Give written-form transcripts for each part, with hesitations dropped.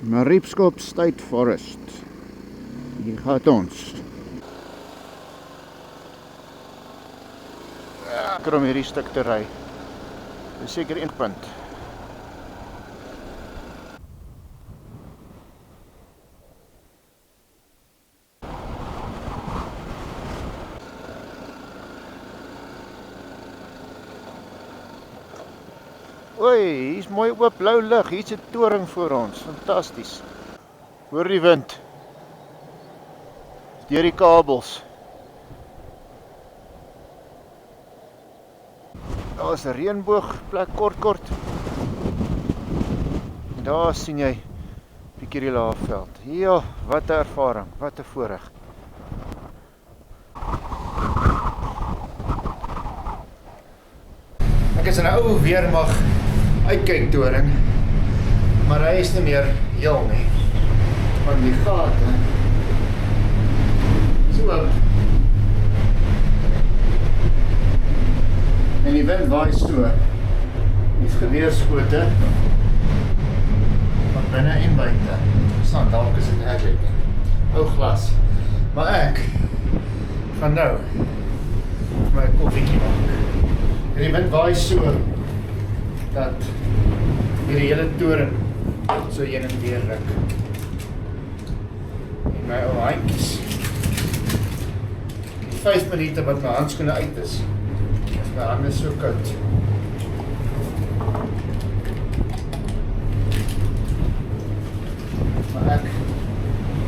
Mariepskop State Forest. Hier gaat ons. Lekker om hierdie stuk te ry. Dis seker 1 punt. Oei, hier is mooi oop blou lig. Hier is 'n toring voor ons. Fantasties. Hoor die wind. Deur die kabels. Daar is 'n reënboogplek kort. En daar sien jy bietjie die laafveld. Ja, wat 'n ervaring, wat 'n voorreg. Ek is in 'n ou weermag uitkyktoring, maar hy is nie meer heel nie. Want die gate is oop. En die wind waai so. Dis geweerskote van binne en buite. Staan dalk is dit headlight. Ou glas. Maar ek gaan nou vir my koffietjie maak. En die wind waai so dat hierdie hele toring so heen en weer ruk. En my ou handjies. Die 5 minute wat my handskoene uit is. My hande is so koud. Maar ek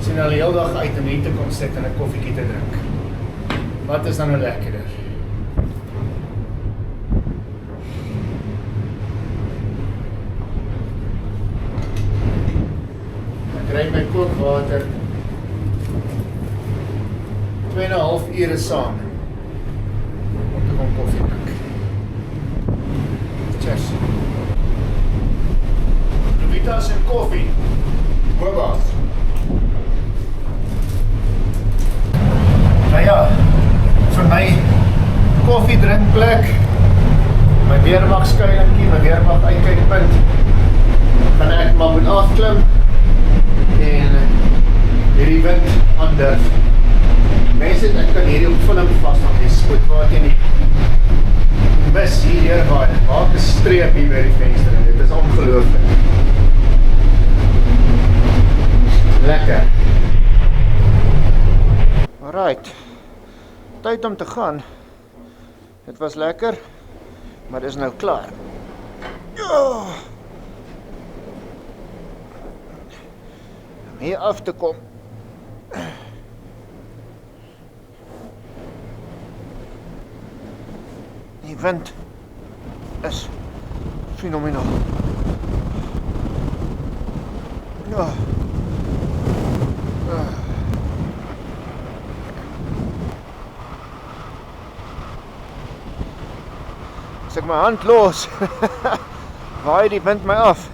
sien al die hele dag uit om hier te kom sit en 'n koffietjie te drink. Wat is dan nou lekkerder? Ek kry my kookwater 2,5 ure saam. Koffie drink. Cheers. Lovitas en koffie. Boba's. Nou ja, vir my koffie drinkplek, my weermag skuilingkie, my weermag uitkykpunt, gaan ek maar moet afklim en hierdie wind aandurf. Mense, ek kan hierdie op film vashou, die spoed waar teen die mis hier waai, maak 'n streep hier by die venster en dit is ongelooflik. Lekker. Alright, tyd om te gaan. Dit was lekker, maar dit is nou klaar. Om hier af te kom. Die wind is fenomenaal. Ja. As ek my hand los, waai die wind my af.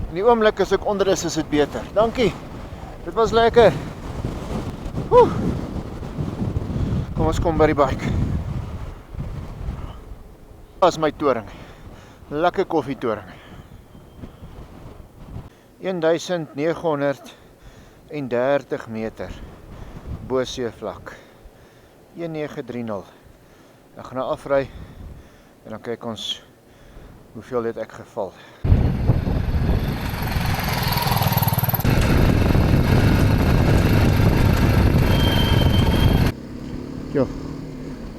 In die oomblik as ek onder is dit beter. Dankie. Dit was lekker. Kom ons kom by die bike. Dit is my toring. Lekker koffietoring. 1930 meter bo seevlak. 1930. Ek gaan nou afry en dan kyk ons hoeveel het ek geval. Ja,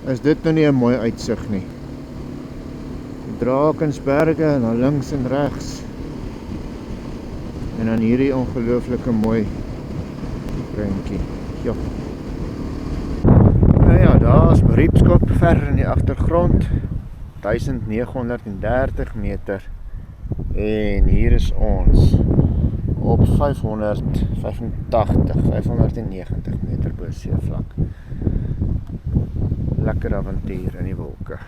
is dit nou nie 'n mooi uitsig nie. Die Drakensberge en dan links en regs. En dan hierdie ongelooflike mooi prentjie. Ja. Nou ja, daar is Mariepskop ver in die agtergrond. 1930 meter. En hier is ons op 590 meter bo seevlak. Lekker avontuur in die wolke.